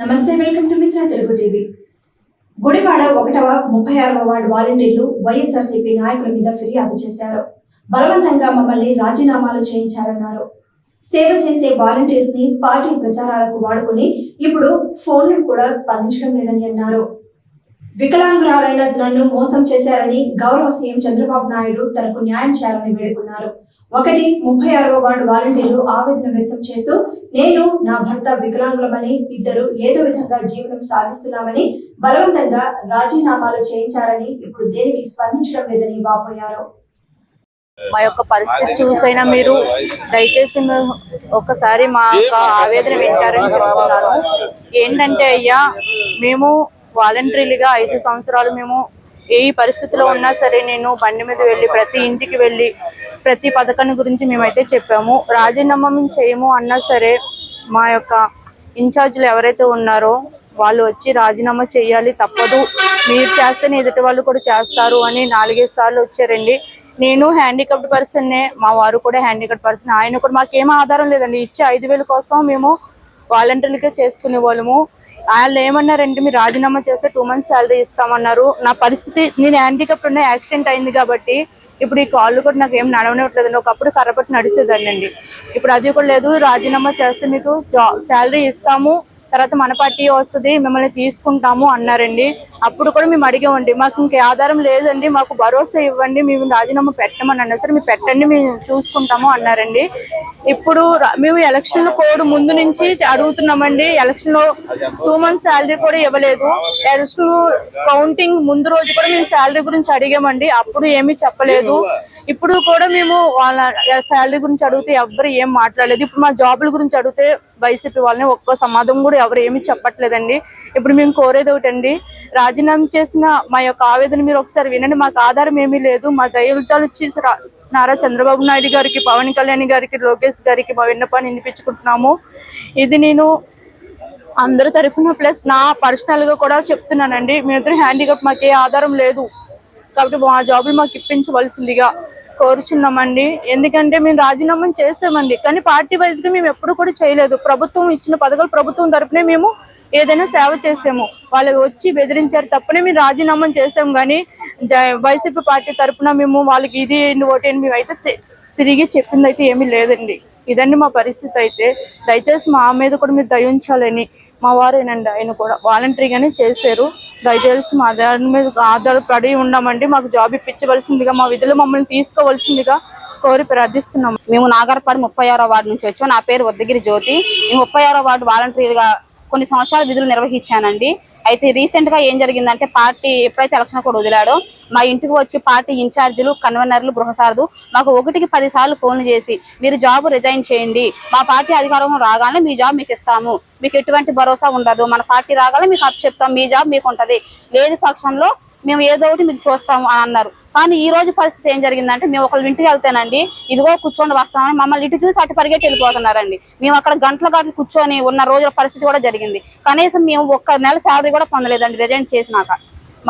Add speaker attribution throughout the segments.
Speaker 1: నమస్తే, welcome to మిత్ర Telugu TV. Gudivada 1వ 36వ వార్డు వాలంటీర్లు వైఎస్ఆర్సీపీ నాయకుల మీద ఫిర్యాదు చేశారు. బలవంతంగా మమ్మల్ని రాజీనామాలు చేయించారన్నారు. సేవ చేసే వాలంటీర్స్ ని పార్టీ ప్రచారాలకు వాడుకుని ఇప్పుడు ఫోన్లు కూడా స్పందించడం లేదని అన్నారు. వికలాంగురాలైన నన్ను మోసం చేశారని గౌరవ సీఎం చంద్రబాబు నాయుడు తనకు న్యాయం చేయాలని వేడుకున్నారు. 36వ వార్డు వాలంటీర్లు ఆవేదన వ్యక్తం చేస్తూ, నేను నా భర్త వికలాంగులమని, ఇద్దరు ఏదో విధంగా జీవనం సాగిస్తున్నామని బలవంతంగా రాజీనామాలు చేయించారని ఇప్పుడు దేనికి స్పందించడం లేదని వాపోయారు.
Speaker 2: మా యొక్క పరిస్థితి చూసైనా మీరు దయచేసి ఒక్కసారి మా యొక్క ఆవేదన వింటారని చెప్తున్నాను. ఏంటంటే అయ్యా, మేము వాలంటరీలుగా 5 సంవత్సరాలు మేము ఏ పరిస్థితిలో ఉన్నా సరే నేను బండి మీద వెళ్ళి ప్రతి ఇంటికి వెళ్ళి ప్రతి పథకాన్ని గురించి మేమైతే చెప్పాము. రాజీనామా మేము చేయము అన్నా సరే మా యొక్క ఇన్ఛార్జీలు ఎవరైతే ఉన్నారో వాళ్ళు వచ్చి రాజీనామా చేయాలి, తప్పదు, మీరు చేస్తేనే ఎదుటి వాళ్ళు కూడా చేస్తారు అని 4-5 సార్లు వచ్చారండి. నేను హ్యాండిక్యాప్డ్ పర్సన్నే, మా వారు కూడా హ్యాండిక్యాప్డ్ పర్సన్. ఆయన కూడా మాకేం ఆధారం లేదండి. ఇచ్చే 5,000 కోసం మేము వాలంటీర్లుగా చేసుకునే వాళ్ళము. వాళ్ళు ఏమన్నారంటే, మీరు రాజీనామా చేస్తే 2 months శాలరీ ఇస్తామన్నారు. నా పరిస్థితి, నేను హ్యాండిక్యాప్డ్ ఉన్న యాక్సిడెంట్ అయింది కాబట్టి ఇప్పుడు ఈ కాళ్ళు కూడా నాకు ఏం నడవనివ్వట్లేదండి. ఒకప్పుడు కర్రపట్టి నడిచేదాన్ని, ఇప్పుడు అది కూడా లేదు. రాజీనామా చేస్తే మీకు శాలరీ ఇస్తాము, తర్వాత మన పార్టీ వస్తుంది, మిమ్మల్ని తీసుకుంటాము అన్నారండి. అప్పుడు కూడా మేము అడిగామండి, మాకు ఇంకే ఆధారం లేదండి, మాకు భరోసా ఇవ్వండి, మేము రాజీనామా పెట్టమని అన్నా సరే మీరు పెట్టండి, మేము చూసుకుంటాము అన్నారండి. ఇప్పుడు మేము ఎలక్షన్ కోడ్ ముందు నుంచి అడుగుతున్నామండి. ఎలక్షన్ లో 2 months శాలరీ కూడా ఇవ్వలేదు. ఎలక్షన్ కౌంటింగ్ ముందు రోజు కూడా మేము శాలరీ గురించి అడిగామండి, అప్పుడు ఏమీ చెప్పలేదు. ఇప్పుడు కూడా మేము వాళ్ళ శాలరీ గురించి అడిగితే ఎవరు ఏం మాట్లాడలేదు. ఇప్పుడు మా జాబుల గురించి అడిగితే వైసీపీ వాళ్ళని ఒక్క సమాధానం కూడా ఎవరు ఏమి చెప్పట్లేదండి. ఇప్పుడు మేము కోరేది ఒకటండి, రాజీనామా చేసిన మా యొక్క ఆవేదన మీరు ఒకసారి వినండి. మాకు ఆధారం ఏమీ లేదు. మా దయవృత్తాలు వచ్చి నారా చంద్రబాబు నాయుడు గారికి, పవన్ కళ్యాణ్ గారికి, లోకేష్ గారికి మా విన్నపాన్ని వినిపించుకుంటున్నాము. ఇది నేను అందరి తరఫున ప్లస్ నా పర్సనల్ గా కూడా చెప్తున్నానండి. మేమిద్దరు హ్యాండిక్యాప్, మాకు ఏ ఆధారం లేదు కాబట్టి మా జాబులు మాకు ఇప్పించవలసిందిగా కోరుచున్నామండి. ఎందుకంటే మేము రాజీనామా చేసామండి, కానీ పార్టీ వైజ్ గా మేము ఎప్పుడు కూడా చేయలేదు. ప్రభుత్వం ఇచ్చిన పథకాలు ప్రభుత్వం తరపునే మేము ఏదైనా సేవ చేసాము. వాళ్ళు వచ్చి బెదిరించారు తప్పనే మేము రాజీనామా చేసాము, కానీ వైసీపీ పార్టీ తరపున మేము వాళ్ళకి ఇది ఓటేని మేమైతే తిరిగి చెప్పింది అయితే ఏమీ లేదండి. ఇదండి మా పరిస్థితి. అయితే దయచేసి మా మీద కూడా మీరు దయ ఉంచాలని, మా వారేనండి ఆయన కూడా వాలంటరీగానే చేశారు, దయచేసి మా దాని మీద ఆధారపడి ఉన్నామండి. మాకు జాబ్ ఇప్పించవలసిందిగా, మా విధులు మమ్మల్ని తీసుకోవాల్సిందిగా కోరి ప్రార్థిస్తున్నాం.
Speaker 3: మేము నాగర్పాడు 36వ వార్డు నుంచి వచ్చాం. నా పేరు వద్దగిరి జ్యోతి. మేము 36వ వార్డు వాలంటీర్గా కొన్ని సంవత్సరాల విధులు నిర్వహించానండి. అయితే రీసెంట్ గా ఏం జరిగిందంటే, పార్టీ ఎప్పుడైతే ఎలక్షన్ కూడా వదిలాడో మా ఇంటికి వచ్చి పార్టీ ఇన్ఛార్జీలు, కన్వీనర్లు, గృహసారథులు మాకు 1కి 10 సార్లు ఫోన్లు చేసి, మీరు జాబ్ రిజైన్ చేయండి, మా పార్టీ అధికారం రాగానే మీ జాబ్ మీకు ఇస్తాము, మీకు ఎటువంటి భరోసా ఉండదు, మన పార్టీ రాగానే మీకు అప్పు చెప్తాం, మీ జాబ్ మీకు ఉంటది, లేదు పక్షంలో మేము ఏదో ఒకటి మీకు చూస్తాము అని అన్నారు. కానీ ఈ రోజు పరిస్థితి ఏం జరిగిందంటే, మేము ఒకళ్ళు ఇంటికి వెళ్తేనండి, ఇదిగో కూర్చొని వస్తామని మమ్మల్ని ఇటు చూసి అటు పరిగెట్టి వెళ్ళిపోతున్నారండి. మేము అక్కడ గంటలు కూర్చొని ఉన్న రోజుల పరిస్థితి కూడా జరిగింది. కనీసం మేము 1 నెల శాలరీ కూడా పొందలేదండి రిజైన్ చేసినాక.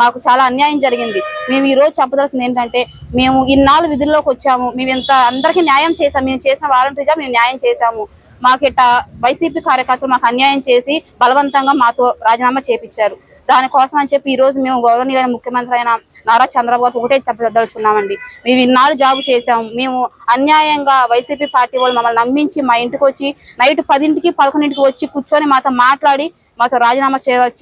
Speaker 3: మాకు చాలా అన్యాయం జరిగింది. మేము ఈ రోజు చెప్పదలసింది ఏంటంటే, మేము ఇన్నాళ్ళు విధుల్లోకి వచ్చాము, మేము ఇంత అందరికీ న్యాయం చేసాము, మేము చేసిన వాలంటరీ జాబ్ మేము న్యాయం చేశాము. మాకు ఇట్లా వైసీపీ కార్యకర్తలు మాకు అన్యాయం చేసి బలవంతంగా మాతో రాజీనామా చేపించారు. దానికోసం అని చెప్పి ఈ రోజు మేము గౌరవనీయులైన ముఖ్యమంత్రి అయిన నారా చంద్రబాబు గారు ఒకటే చెప్పదలుచుకున్నామండి, మేము ఇన్నాళ్ళు జాబు చేసాము, మేము అన్యాయంగా వైసీపీ పార్టీ వాళ్ళు మమ్మల్ని నమ్మించి మా ఇంటికి వచ్చి నైట్ 10కి 11కి వచ్చి కూర్చొని మాతో మాట్లాడి మాతో రాజీనామా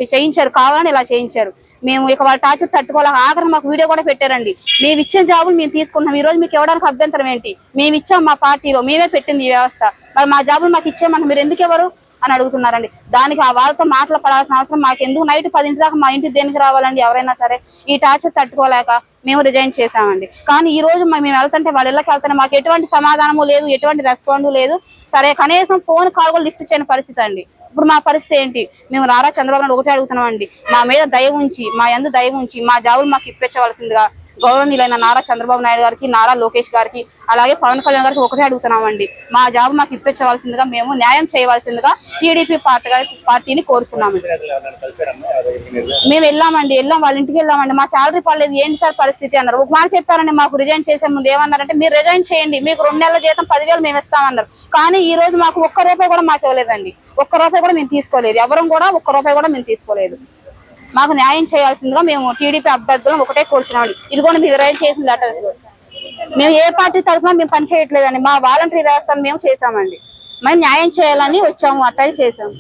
Speaker 3: చేయించారు. కావాలని ఇలా చేయించారు. మేము ఇక వాళ్ళ టార్చర్ తట్టుకోలేక ఆఖరి మాకు వీడియో కూడా పెట్టారండి. మేము ఇచ్చిన జాబులు మేము తీసుకుంటున్నాం, ఈ రోజు మీకు ఇవ్వడానికి అభ్యంతరం ఏంటి, మేము ఇచ్చాం, మా పార్టీలో మేమే పెట్టింది ఈ వ్యవస్థ, మరి మా జాబులు మాకు ఇచ్చేయమంటే మీరు ఎందుకు ఎవరు అని అడుగుతున్నారండి. దానికి ఆ వాళ్ళతో మాటలు పడాల్సిన అవసరం మాకు ఎందుకు? నైట్ 10 దాకా మా ఇంటికి దేనికి రావాలండి? ఎవరైనా సరే ఈ టార్చర్ తట్టుకోలేక మేము రిజైన్ చేసామండి. కానీ ఈ రోజు మేము వెళ్తుంటే, వాళ్ళ ఇళ్ళకి వెళ్తుంటే మాకు ఎటువంటి సమాధానము లేదు, ఎటువంటి రెస్పాండ్ లేదు. సరే కనీసం ఫోన్ కాల్ కూడా లిఫ్ట్ చేయని పరిస్థితి అండి. ఇప్పుడు మా పరిస్థితి ఏంటి? మేము నారా చంద్రబాబు నాయుడు ఒకటే అడుగుతున్నామండి, మా మీద దయ ఉంచి, మా యందు దయ ఉంచి మా జాబులు మాకు ఇప్పించవలసిందిగా గౌరవనీయులైన నారా చంద్రబాబు నాయుడు గారికి, నారా లోకేష్ గారికి, అలాగే పవన్ కళ్యాణ్ గారికి ఒకటే అడుగుతున్నామండి, మా జాబ్ మాకు ఇప్పించవలసిందిగా, మేము న్యాయం చేయవలసిందిగా టీడీపీ పార్టీని కోరుతున్నాము. మేము వెళ్ళామండి, వాళ్ళ ఇంటికి వెళ్ళామండి. మా శాలరీ పడలేదు, ఏంటి సార్ పరిస్థితి అన్నారు. ఒక మాట చెప్పారండి, మాకు రిజైన్ చేసే ముందు ఏమన్నారంటే, మీరు రిజైన్ చేయండి, మీకు 2 నెలల జీతం 10,000 మేము ఇస్తామన్నారు. కానీ ఈ రోజు మాకు ఒక్క రూపాయి కూడా మాకు ఇవ్వలేదండి. ఒక్క రూపాయి కూడా మేము తీసుకోలేదు, ఎవరం కూడా ఒక్క రూపాయి కూడా మేము తీసుకోలేదు. మాకు న్యాయం చేయాల్సిందిగా మేము టీడీపీ అభ్యర్థులను ఒకటే కోరుచున్నామండి. ఇది కూడా మేము రిజైన్ చేసిన లెటర్స్. మేము ఏ పార్టీ తరఫున మేము పని చేయట్లేదండి, మా వాలంటరీ వ్యవస్థను మేము చేసామండి. మేము న్యాయం చేయాలని వచ్చాము, అట్లా చేసాము.